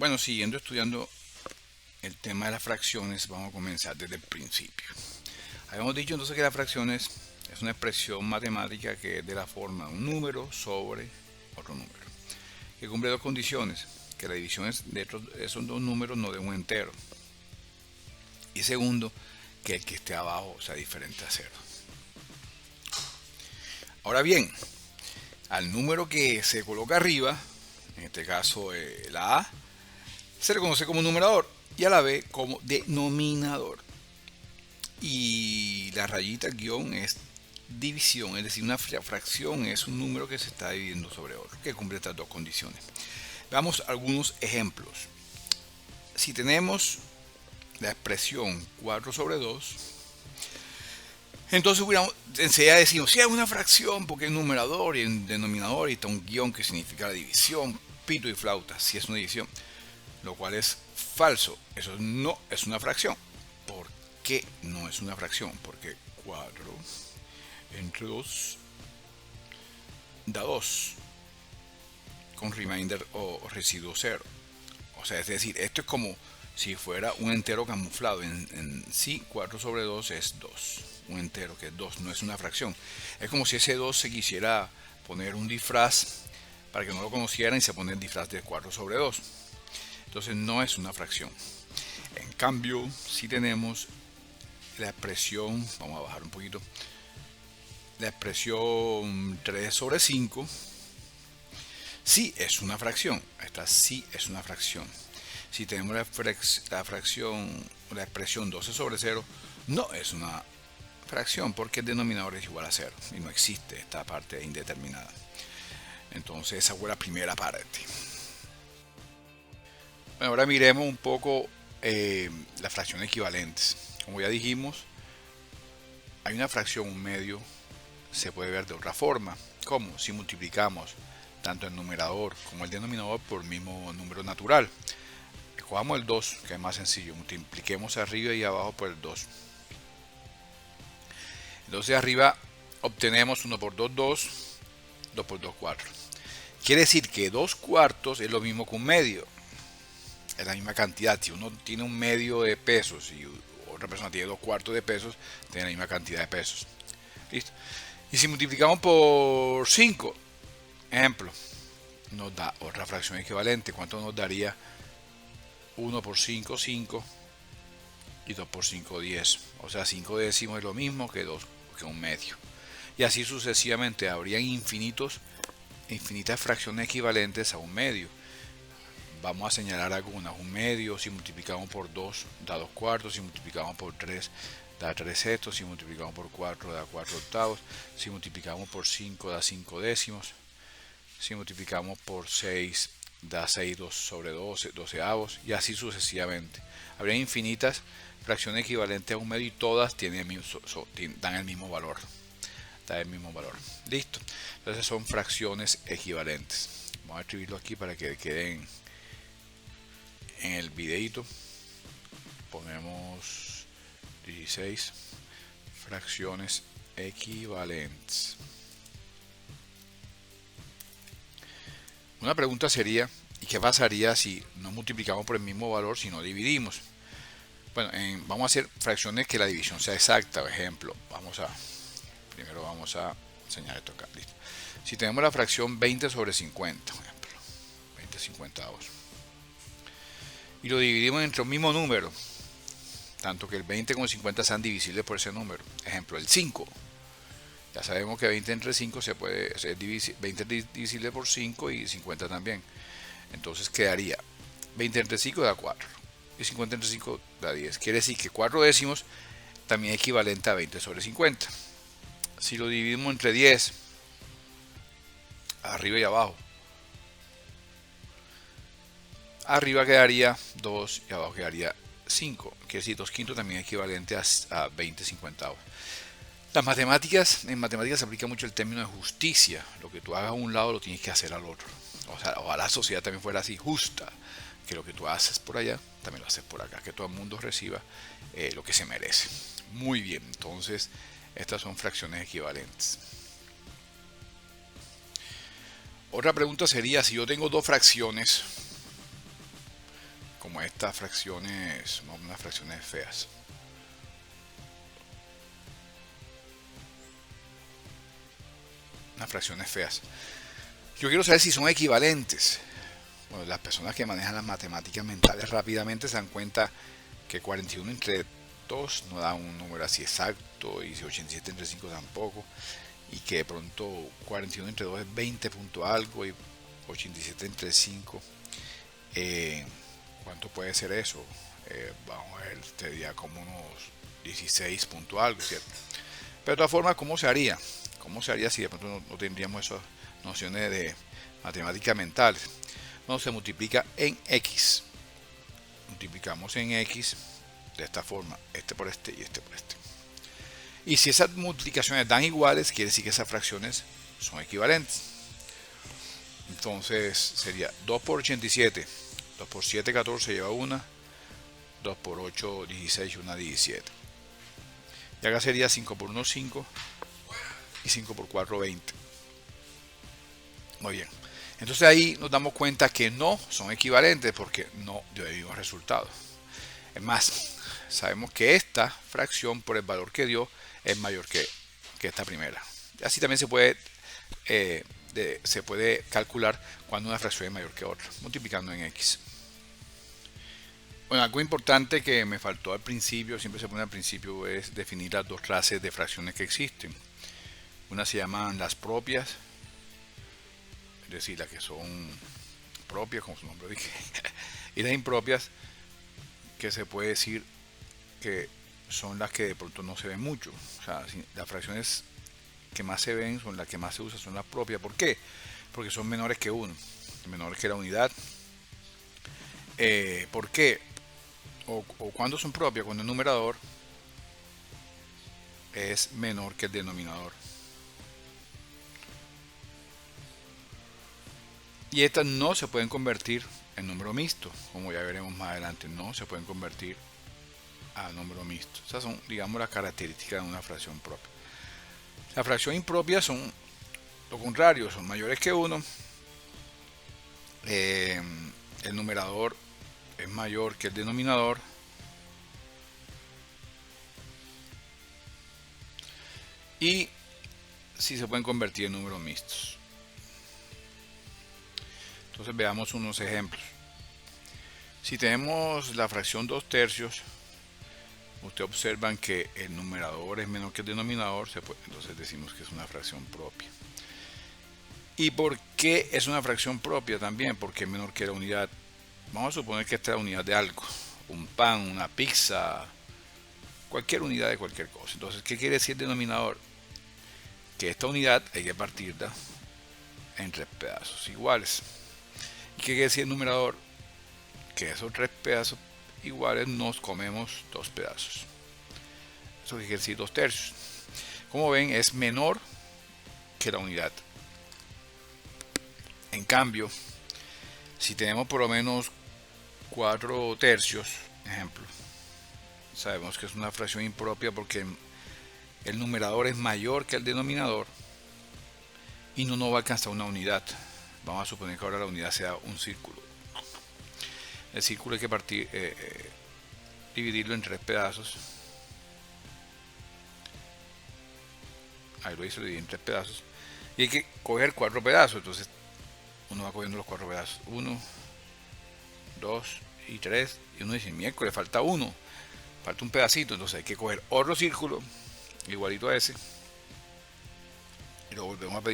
Bueno, siguiendo estudiando el tema de las fracciones, vamos a comenzar desde el principio. Habíamos dicho entonces que las fracciones es una expresión matemática que es de la forma un número sobre otro número, que cumple dos condiciones, que la división de esos dos números no de un entero, y segundo, que el que esté abajo sea diferente a cero. Ahora bien, al número que se coloca arriba, en este caso la A, se le conoce como numerador y a la B como denominador. Y la rayita guión es división, es decir, una fracción es un número que se está dividiendo sobre otro, que cumple estas dos condiciones. Veamos algunos ejemplos. Si tenemos la expresión 4 sobre 2, entonces enseguida decimos, si es una fracción porque es numerador y en denominador y está un guión que significa la división, pito y flauta, si es una división, lo cual es falso, eso no es una fracción. ¿Por qué no es una fracción? Porque 4 entre 2 da 2 con remainder o residuo 0. O sea, es decir, esto es como si fuera un entero camuflado. En sí, 4 sobre 2 es 2. Un entero que es 2, no es una fracción. Es como si ese 2 se quisiera poner un disfraz para que no lo conocieran y se pone el disfraz de 4 sobre 2. Entonces no es una fracción. En cambio, si tenemos la expresión, vamos a bajar un poquito, la expresión 3 sobre 5, sí es una fracción. Esta sí es una fracción. Si tenemos la fracción, la expresión 12 sobre 0, no es una fracción porque el denominador es igual a 0 y no existe esta parte indeterminada. Entonces esa fue la primera parte. Bueno, ahora miremos un poco las fracciones equivalentes. Como ya dijimos, hay una fracción, un medio, se puede ver de otra forma, como si multiplicamos tanto el numerador como el denominador por el mismo número natural. Cojamos el 2, que es más sencillo, multipliquemos arriba y abajo por el 2. Entonces arriba obtenemos 1 por 2, 2, 2 por 2, 4. Quiere decir que 2 cuartos es lo mismo que un medio. Es la misma cantidad. Si uno tiene un medio de pesos y otra persona tiene 2 cuartos de pesos, tiene la misma cantidad de pesos. ¿Listo? Y si multiplicamos por 5, ejemplo, nos da otra fracción equivalente. ¿Cuánto nos daría? 1 por 5, 5 y 2 por 5, 10. O sea, 5 décimos es lo mismo que un medio. Y así sucesivamente habrían infinitas fracciones equivalentes a un medio. Vamos a señalar algunas. Un medio, si multiplicamos por 2 da 2 cuartos, si multiplicamos por 3 da 3 sextos, si multiplicamos por 4 da 4 octavos, si multiplicamos por 5 da 5 décimos, si multiplicamos por 6 da 6 sobre 12, doceavos, y así sucesivamente. Habría infinitas fracciones equivalentes a un medio y todas dan el mismo valor. Da el mismo valor. Listo. Entonces son fracciones equivalentes. Vamos a escribirlo aquí para que queden en el videito. Ponemos 16 fracciones equivalentes. Una pregunta sería, ¿y qué pasaría si no multiplicamos por el mismo valor, si no dividimos? Bueno, vamos a hacer fracciones que la división sea exacta. Por ejemplo, primero vamos a enseñar esto acá. Listo. Si tenemos la fracción 20 sobre 50, por ejemplo, 20 cincuentavos, y lo dividimos entre un mismo número, tanto que el 20 como el 50 sean divisibles por ese número. Ejemplo, el 5. Ya sabemos que 20 entre 5 se puede ser 20 es divisible por 5 y 50 también. Entonces quedaría 20 entre 5 da 4 y 50 entre 5 da 10. Quiere decir que 4 décimos también es equivalente a 20 sobre 50. Si lo dividimos entre 10, arriba y abajo, arriba quedaría 2 y abajo quedaría 5. Quiere decir 2 quintos también es equivalente a 20 cincuentavos. En matemáticas se aplica mucho el término de justicia. Lo que tú hagas a un lado lo tienes que hacer al otro. O sea, ojalá la sociedad también fuera así, justa. Que lo que tú haces por allá, también lo haces por acá. Que todo el mundo reciba lo que se merece. Muy bien, entonces estas son fracciones equivalentes. Otra pregunta sería, si yo tengo dos fracciones, como estas fracciones, no, unas fracciones feas. Unas fracciones feas. Yo quiero saber si son equivalentes. Bueno, las personas que manejan las matemáticas mentales rápidamente se dan cuenta que 41 entre 2 no da un número así exacto, y 87 entre 5 tampoco, y que de pronto 41 entre 2 es 20 punto algo, y 87 entre 5, ¿cuánto puede ser eso? Vamos a ver, sería como unos 16 punto algo, ¿cierto? Pero de todas formas, ¿cómo se haría? ¿Cómo se haría si de pronto no tendríamos esas nociones de matemáticas mentales? Bueno, se multiplica en x. Multiplicamos en x de esta forma, este por este y este por este. Y si esas multiplicaciones dan iguales, quiere decir que esas fracciones son equivalentes. Entonces sería 2 por 87, 2 por 7, 14 lleva 1, 2 por 8, 16 y 1, 17. Y acá sería 5 por 1, 5 y 5 por 4, 20. Muy bien. Entonces ahí nos damos cuenta que no son equivalentes porque no dio el mismo resultado. Es más, sabemos que esta fracción por el valor que dio es mayor que esta primera. Así también se puede calcular cuando una fracción es mayor que otra, multiplicando en x. Bueno, algo importante que me faltó al principio, siempre se pone al principio, es definir las dos clases de fracciones que existen. Unas se llaman las propias, es decir, las que son propias, como su nombre dice, y las impropias, que se puede decir que son las que de pronto no se ven mucho. O sea, las fracciones que más se ven son las que más se usan, son las propias. ¿Por qué? Porque son menores que 1, menores que la unidad. ¿Por qué? O cuando son propias, cuando el numerador es menor que el denominador. Y estas no se pueden convertir en número mixto, como ya veremos más adelante. No se pueden convertir a número mixto. Esas son, digamos, las características de una fracción propia. Las fracciones impropias son lo contrario, son mayores que 1. El numerador es mayor que el denominador. Y sí se pueden convertir en números mixtos. Entonces veamos unos ejemplos. Si tenemos la fracción 2 tercios, ustedes observan que el numerador es menor que el denominador, entonces decimos que es una fracción propia. ¿Y por qué es una fracción propia también? Porque es menor que la unidad. Vamos a suponer que esta es la unidad de algo, un pan, una pizza, cualquier unidad de cualquier cosa. Entonces, ¿qué quiere decir el denominador? Que esta unidad hay que partirla en 3 pedazos iguales. ¿Y qué quiere decir el numerador? Que esos 3 pedazos iguales nos comemos 2 pedazos. Eso quiere decir 2 tercios. Como ven, es menor que la unidad. En cambio, si tenemos por lo menos 4 tercios, ejemplo, sabemos que es una fracción impropia porque el numerador es mayor que el denominador y no nos va a alcanzar una unidad. Vamos a suponer que ahora la unidad sea un círculo. El círculo hay que dividirlo en 3 pedazos. Ahí lo hice, lo dividí en 3 pedazos. Y hay que coger 4 pedazos. Entonces uno va cogiendo los 4 pedazos. 1, 2 y 3. Y uno dice, miércoles, falta uno. Falta un pedacito. Entonces hay que coger otro círculo igualito a ese. Y lo volvemos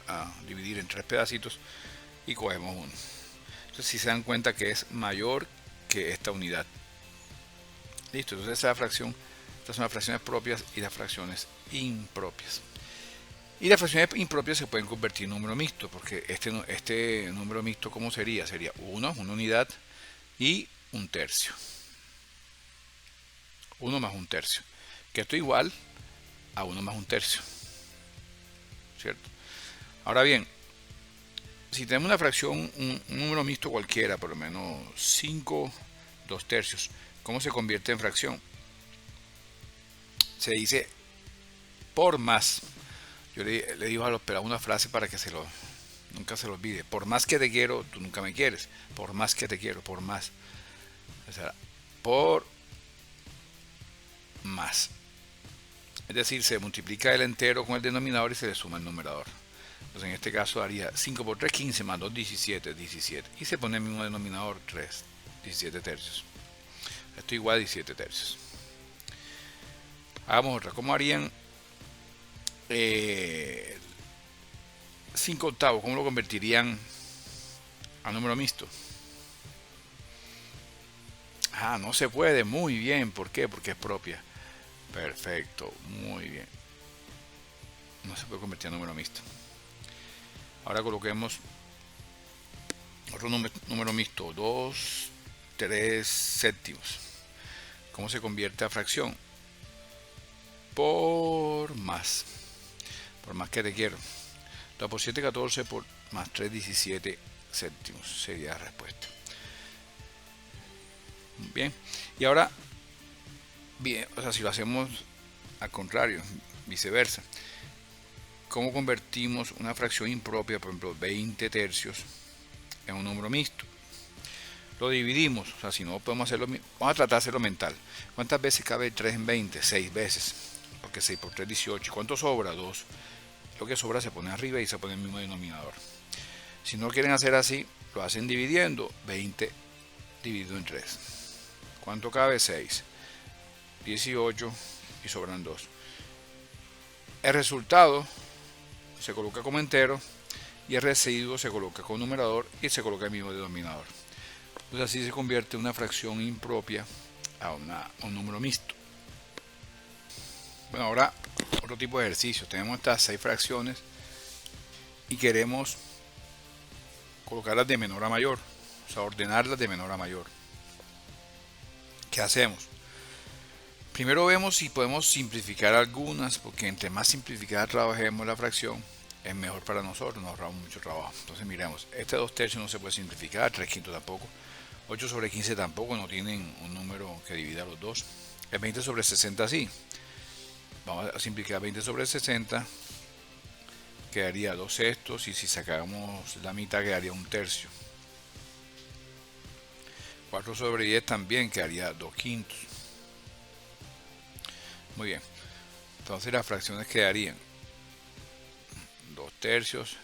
a dividir en 3 pedacitos. Y cogemos uno. Entonces si se dan cuenta que es mayor que esta unidad. Listo. Entonces esa fracción. Estas son las fracciones propias y las fracciones impropias. Y las fracciones impropias se pueden convertir en número mixto, porque este número mixto, ¿cómo sería? Sería 1, una unidad, y un tercio. 1 más un tercio. Que esto es igual a 1 más un tercio. ¿Cierto? Ahora bien, si tenemos una fracción, un número mixto cualquiera, por lo menos 5, 2 tercios, ¿cómo se convierte en fracción? Se dice por más. Yo le digo a los pelados una frase para que nunca se lo olvide. Por más que te quiero, tú nunca me quieres. Por más que te quiero, por más. será por más. Es decir, se multiplica el entero con el denominador y se le suma el numerador. Entonces en este caso daría 5 por 3, 15 más 2, 17, 17. Y se pone el mismo denominador, 3, 17 tercios. Esto igual a 17 tercios. Hagamos otra. ¿Cómo harían 5 octavos? ¿Cómo lo convertirían a número mixto? No se puede. Muy bien. ¿Por qué? Porque es propia. Perfecto. Muy bien. No se puede convertir a número mixto. Ahora coloquemos otro número mixto. 2, 3 séptimos. ¿Cómo se convierte a fracción? Por más. Por más que te quiero. 2 por 7, 14 por más 3, 17 séptimos. Sería la respuesta. Bien. Y ahora, bien, o sea, si lo hacemos al contrario, viceversa. ¿Cómo convertimos una fracción impropia, por ejemplo, 20 tercios, en un número mixto? Lo dividimos, o sea, si no podemos hacerlo, vamos a tratar de hacerlo mental. ¿Cuántas veces cabe 3 en 20? 6 veces, porque 6 por 3, 18. ¿Cuánto sobra? 2. Lo que sobra se pone arriba y se pone el mismo denominador. Si no lo quieren hacer así, lo hacen dividiendo. 20 dividido en 3. ¿Cuánto cabe? 6. 18 y sobran 2. El resultado se coloca como entero y el residuo se coloca como numerador y se coloca el mismo denominador. Entonces así se convierte una fracción impropia a un número mixto. Bueno, ahora otro tipo de ejercicio. Tenemos estas 6 fracciones y queremos colocarlas de menor a mayor, o sea, ordenarlas de menor a mayor. ¿Qué hacemos? Primero vemos si podemos simplificar algunas, porque entre más simplificada trabajemos la fracción, es mejor para nosotros, nos ahorramos mucho trabajo. Entonces miremos, este 2 tercios no se puede simplificar, 3 quintos tampoco, 8 sobre 15 tampoco, no tienen un número que divida los dos. El 20 sobre 60 sí. Vamos a simplificar 20 sobre 60, quedaría 2 sextos, y si sacamos la mitad quedaría 1 tercio. 4 sobre 10 también quedaría 2 quintos. Muy bien, entonces las fracciones quedarían 2 tercios,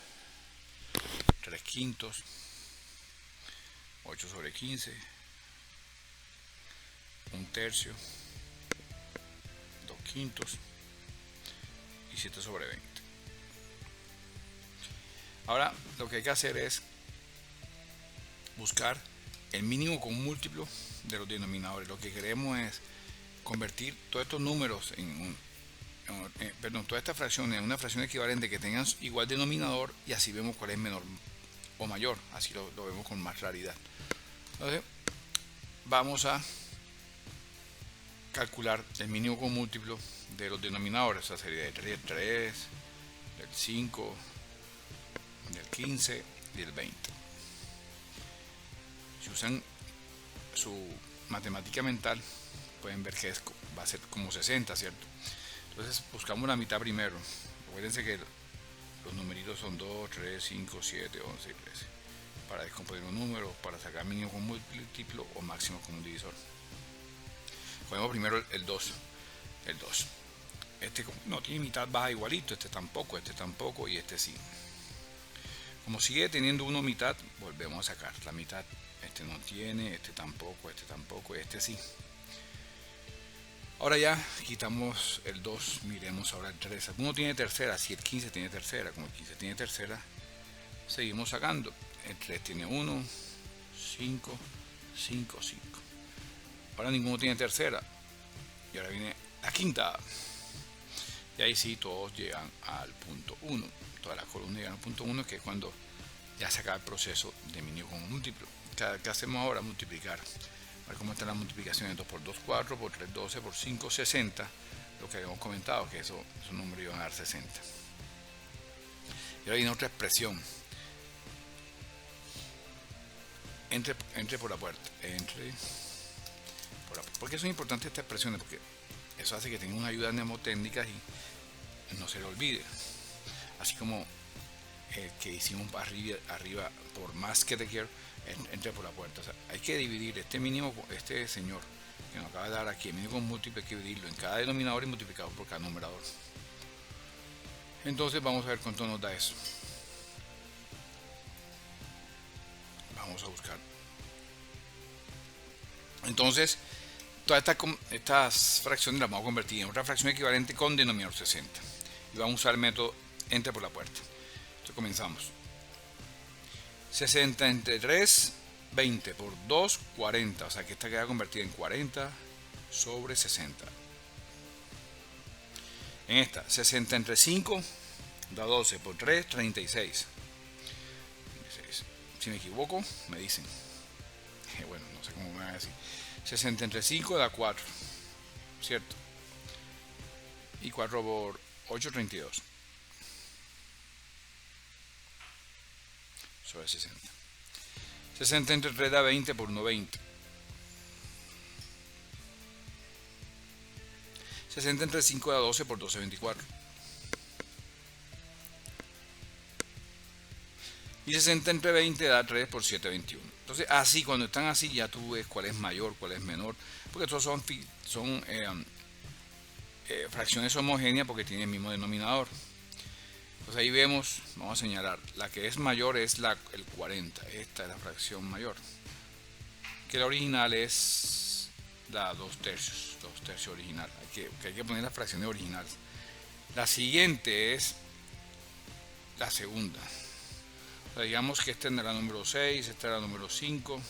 3 quintos, 8 sobre 15, 1 tercio, 2 quintos y 7 sobre 20. Ahora lo que hay que hacer es buscar el mínimo común múltiplo de los denominadores. Lo que queremos es convertir todos estos números todas estas fracciones en una fracción equivalente que tengan igual denominador, y así vemos cuál es menor o mayor, así lo vemos con más claridad. Entonces vamos a calcular el mínimo común múltiplo de los denominadores, o sea, sería del 3, del 5, del 15 y del 20. Si usan su matemática mental, pueden ver que va a ser como 60, ¿cierto? Entonces buscamos la mitad primero. Acuérdense que los numeritos son 2, 3, 5, 7, 11 y 13. Para descomponer un número, para sacar mínimo común múltiplo o máximo común divisor. Ponemos primero el 2. El 2. Este no tiene mitad baja igualito, este tampoco y este sí. Como sigue teniendo uno mitad, volvemos a sacar la mitad. Este no tiene, este tampoco y este sí. Ahora ya quitamos el 2, miremos ahora el 3. Alguno tiene tercera, si el 15 tiene tercera, como el 15 tiene tercera, seguimos sacando. El 3 tiene 1, 5, 5, 5. Ahora ninguno tiene tercera. Y ahora viene la quinta. Y ahí sí todos llegan al punto 1. Todas las columnas llegan al punto 1, que es cuando ya se acaba el proceso de mínimo común múltiplo. ¿Qué hacemos ahora? Multiplicar. A ver cómo están las multiplicaciones. 2 por 2, 4, por 3, 12, por 5, 60. Lo que habíamos comentado, que esos números iban a dar 60. Y ahora viene otra expresión. Entre por la puerta. ¿Por qué son importantes estas expresiones? Porque eso hace que tengan una ayuda mnemotécnica y no se le olvide. Así como que hicimos arriba por más que te quiero, entre por la puerta. O sea, hay que dividir este mínimo, este señor que nos acaba de dar aquí, el mínimo con múltiplo, hay que dividirlo en cada denominador y multiplicado por cada numerador. Entonces vamos a ver cuánto nos da eso. Vamos a buscar. Entonces, todas estas fracciones las vamos a convertir en otra fracción equivalente con denominador 60. Y vamos a usar el método entre por la puerta. Entonces comenzamos. 60 entre 3, 20 por 2, 40. O sea que esta queda convertida en 40 sobre 60. En esta, 60 entre 5 da 12 por 3, 36. Si me equivoco, me dicen. Bueno, no sé cómo me van a decir. 60 entre 5 da 4, ¿cierto? Y 4 por 8, 32. Sobre 60. 60 entre 3 da 20 por 1, 20. 60 entre 5 da 12 por 12, 24. Y 60 entre 20 da 3 por 7, 21. Entonces, así, cuando están así, ya tú ves cuál es mayor, cuál es menor. Porque estos son fracciones homogéneas porque tienen el mismo denominador. Entonces ahí vemos, vamos a señalar, la que es mayor es el 40. Esta es la fracción mayor. Que la original es la 2 tercios. 2 tercios original. Hay que poner las fracciones originales. La siguiente es la segunda. O sea, digamos que esta es la número 6, esta es la número 5.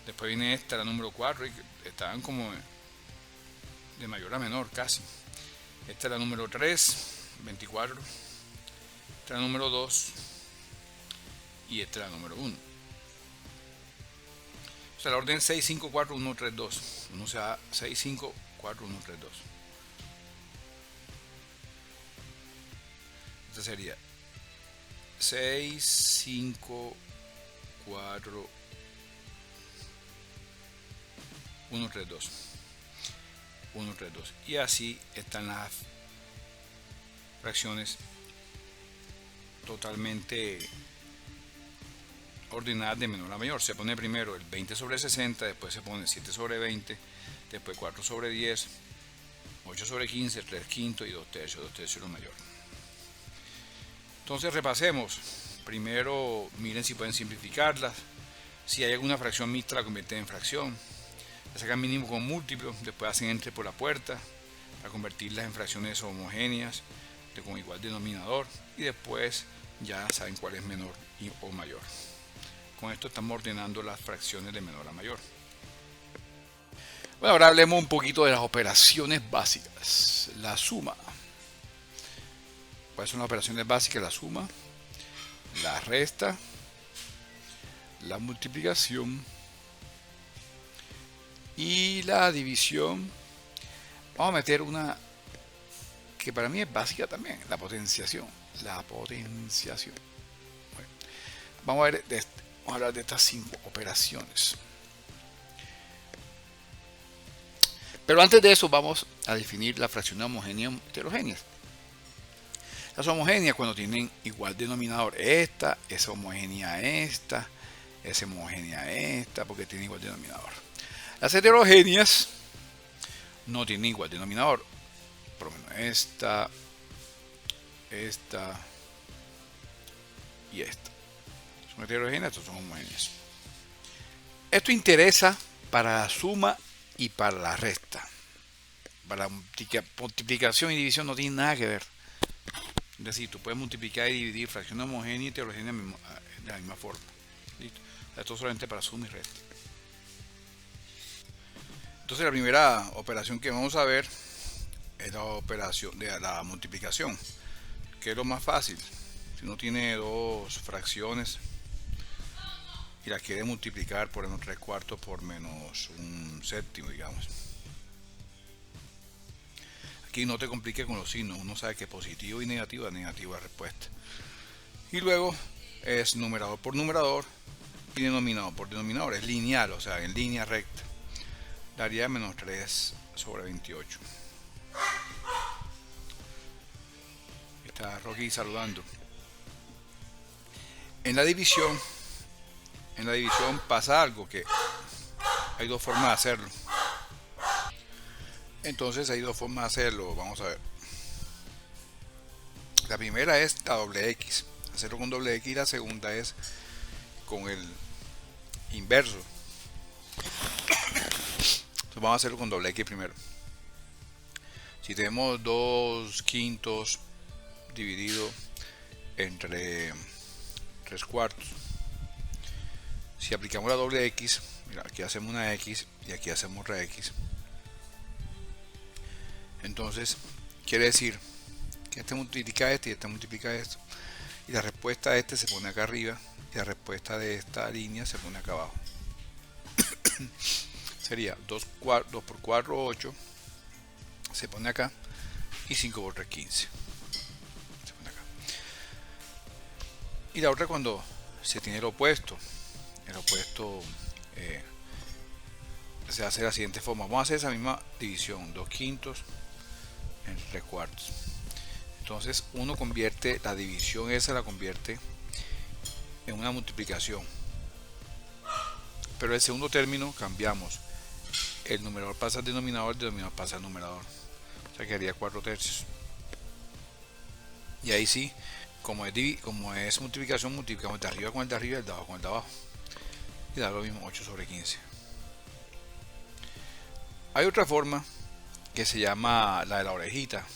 Después viene esta, la número 4. Y estaban como de mayor a menor casi. Esta es la número 3, 24. Esta es la número 2. Y esta es la número 1. O sea, la orden 6, 5, 4, 1, 3, 2. Uno se da 6, 5, 4, 1, 3, 2. Esta sería 6, 5, 4, 1, 3, 2. 1, 3, 2. Y así están las fracciones totalmente ordenadas de menor a mayor. Se pone primero el 20 sobre 60, después se pone 7 sobre 20, después 4 sobre 10, 8 sobre 15, 3 quintos y 2 tercios. 2 tercios lo mayor. Entonces repasemos. Primero miren si pueden simplificarlas. Si hay alguna fracción mixta, la convierten en fracción. La sacan mínimo con múltiplo. Después hacen entre por la puerta para convertirlas en fracciones homogéneas con igual denominador. Y después ya saben cuál es menor o mayor. Con esto estamos ordenando las fracciones de menor a mayor. Bueno, ahora hablemos un poquito de las operaciones básicas. La suma. ¿Cuáles son las operaciones básicas? La suma, la resta, la multiplicación y la división. Vamos a meter una que para mí es básica también, la potenciación. La potenciación. Bueno, vamos a hablar de estas 5 operaciones. Pero antes de eso vamos a definir la fracción homogénea y heterogéneas. Las homogéneas cuando tienen igual denominador. Esta es homogénea a esta, es homogénea a esta porque tiene igual denominador. Las heterogéneas no tienen igual denominador. Por lo menos esta y esta. Son heterogéneas, estos son homogéneas. Esto interesa para la suma y para la resta. Para la multiplicación y división no tiene nada que ver. Es decir, tú puedes multiplicar y dividir fracciones homogéneas y heterogéneas de la misma forma. ¿Listo? Esto solamente para suma y resta. Entonces la primera operación que vamos a ver es la operación de la multiplicación, que es lo más fácil. Si uno tiene dos fracciones y las quiere multiplicar por menos 3 cuartos por menos un séptimo, digamos. Aquí no te compliques con los signos, uno sabe que positivo y negativo es negativa respuesta. Y luego es numerador por numerador y denominador por denominador, es lineal, o sea, en línea recta. Daría menos 3 sobre 28. Está Rocky saludando. En la división, pasa algo, que hay dos formas de hacerlo. Entonces hay dos formas de hacerlo, vamos a ver. La primera es la doble X, hacerlo con doble X, y la segunda es con el inverso. Entonces vamos a hacerlo con doble X primero. Si tenemos 2 quintos dividido entre 3 cuartos, si aplicamos la doble X, mira, aquí hacemos una X y aquí hacemos otra X. Entonces quiere decir que este multiplica este y este multiplica esto, y la respuesta de este se pone acá arriba y la respuesta de esta línea se pone acá abajo. Sería 2 por 4, 8, se pone acá, y 5 por 3, 15, se pone acá. Y la otra, cuando se tiene el opuesto se hace de la siguiente forma. Vamos a hacer esa misma división, 2 quintos entre 3 cuartos. Entonces uno convierte la división esa, la convierte en una multiplicación, pero el segundo término cambiamos, el numerador pasa al denominador, el denominador pasa al numerador, o sea que haría 4 tercios. Y ahí sí, como es multiplicación, multiplicamos el de arriba con el de arriba y el de abajo con el de abajo, y da lo mismo, 8 sobre 15. Hay otra forma que se llama la de la orejita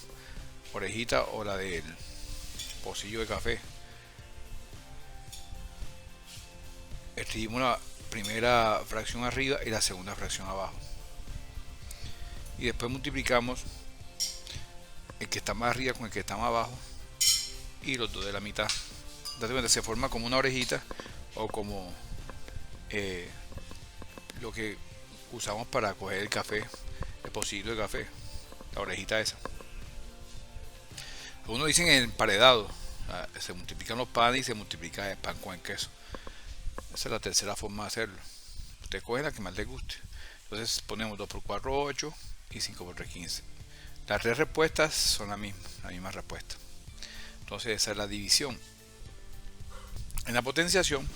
o la del pocillo de café. Escribimos la primera fracción arriba y la segunda fracción abajo, y después multiplicamos el que está más arriba con el que está más abajo y los dos de la mitad. Entonces se forma como una orejita, o como lo que usamos para coger el café, el pocillo de café, la orejita esa. Algunos dicen el emparedado, se multiplican los panes y se multiplica el pan con el queso. Esa es la tercera forma de hacerlo. Usted coge la que más le guste. Entonces ponemos 2 por 4, 8, y 5 por 3, 15. Las tres respuestas son la misma respuesta. Entonces esa es la división. En la potenciación,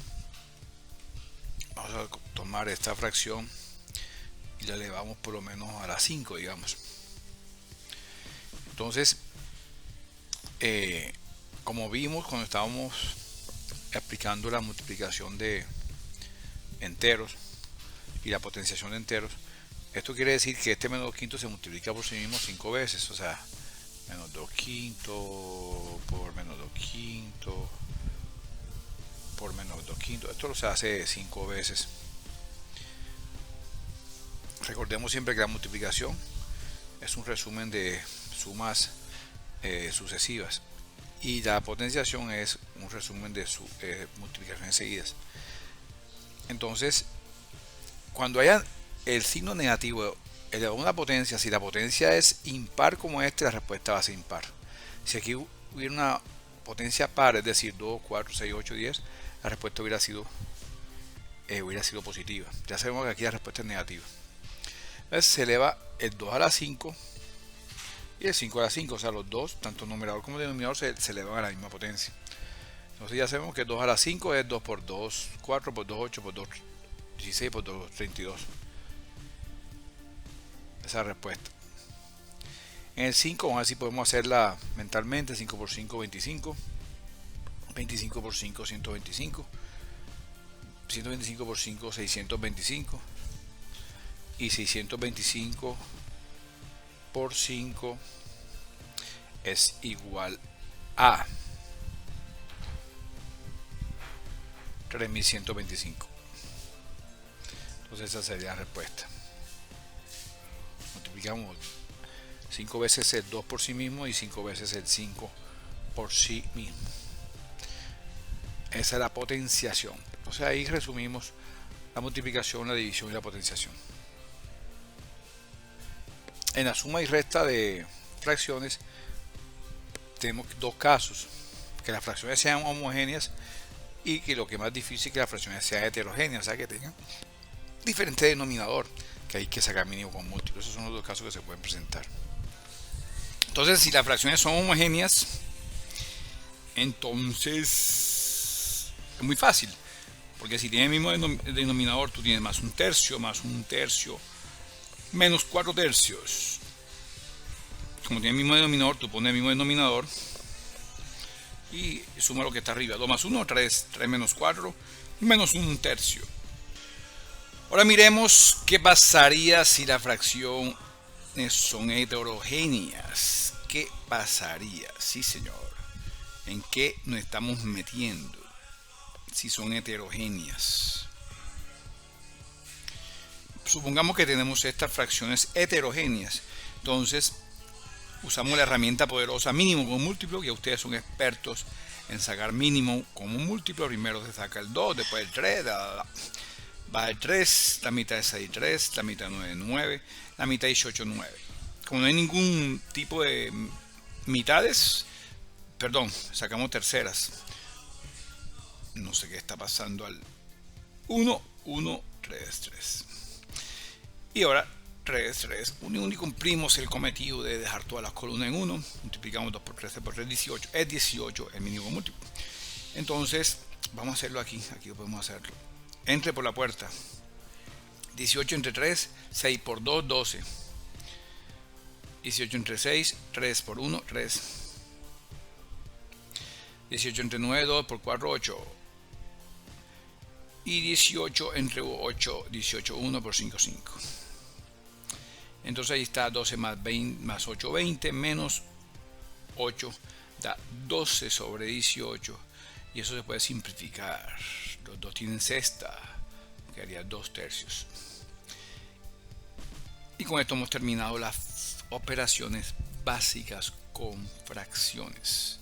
vamos a tomar esta fracción y la elevamos por lo menos a la 5, digamos. Entonces, como vimos cuando estábamos aplicando la multiplicación de enteros y la potenciación de enteros, esto quiere decir que este menos 2 quintos se multiplica por sí mismo 5 veces, o sea, menos 2 quintos por menos 2 quintos por menos 2 quintos. Esto lo se hace 5 veces. Recordemos siempre que la multiplicación es un resumen de sumas sucesivas, y la potenciación es un resumen de multiplicaciones seguidas. Entonces, cuando haya el signo negativo elevado a una potencia, si la potencia es impar como este, la respuesta va a ser impar. Si aquí hubiera una potencia par, es decir, 2, 4, 6, 8, 10, la respuesta hubiera sido positiva. Ya sabemos que aquí la respuesta es negativa. Entonces se eleva el 2 a la 5 y el 5 a la 5, o sea, los dos, tanto numerador como denominador, se elevan a la misma potencia. Entonces ya sabemos que 2 a la 5 es 2 por 2, 4 por 2, 8 por 2, 16 por 2, 32. Esa respuesta. En el 5, vamos a ver si podemos hacerla mentalmente. 5 por 5, 25. 25 por 5, 125. 125 por 5, 625. Y 625 por 5 es igual a 3125. Entonces esa sería la respuesta. Multiplicamos 5 veces el 2 por sí mismo y 5 veces el 5 por sí mismo. Esa es la potenciación. Entonces ahí resumimos la multiplicación, la división y la potenciación. En la suma y resta de fracciones tenemos dos casos: que las fracciones sean homogéneas, y que lo que es más difícil, que las fracciones sean heterogéneas, o sea que tengan diferente denominador, que hay que sacar mínimo con múltiplo. Esos son los dos casos que se pueden presentar. Entonces, si las fracciones son homogéneas, entonces Es muy fácil, porque si tienes el mismo denominador, tú tienes más un tercio, menos 4 tercios. Como tiene el mismo denominador, tú pones el mismo denominador y suma lo que está arriba. 2 más 1, 3, 3 menos 4, menos un tercio. Ahora miremos qué pasaría si las fracciones son heterogéneas. ¿Qué pasaría? Sí, señor. ¿En qué nos estamos metiendo si son heterogéneas? Supongamos que tenemos estas fracciones heterogéneas. Entonces, usamos la herramienta poderosa mínimo como múltiplo, que ustedes son expertos en sacar mínimo como múltiplo. Primero se saca el 2, después el 3, va el 3, la mitad es 6, 3, la mitad 9, 9, la mitad 18, 9. Como no hay ningún tipo de mitades, perdón, sacamos terceras. No sé qué está pasando al 1, 1, 3, 3. Y ahora 3, 3, 1 y cumplimos el cometido de dejar todas las columnas en 1. Multiplicamos 2 por 3 por 3, 18. Es 18 el mínimo múltiplo. Entonces, vamos a hacerlo aquí. Aquí podemos hacerlo. Entre por la puerta. 18 entre 3, 6 por 2, 12. 18 entre 6, 3 por 1, 3. 18 entre 9, 2 por 4, 8. Y 18 entre 8, 18, 1 por 5, 5. Entonces ahí está 12 más 20, más 8, 20, menos 8 da 12 sobre 18. Y eso se puede simplificar. Los dos tienen sexta, que haría 2 tercios. Y con esto hemos terminado las operaciones básicas con fracciones.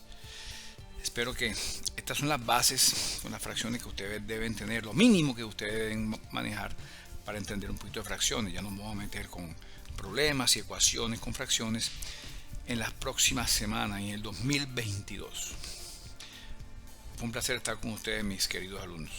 Espero que estas son las bases, son las fracciones que ustedes deben tener, lo mínimo que ustedes deben manejar para entender un poquito de fracciones. Ya nos vamos a meter con problemas y ecuaciones con fracciones en las próximas semanas, en el 2022. Fue un placer estar con ustedes, mis queridos alumnos.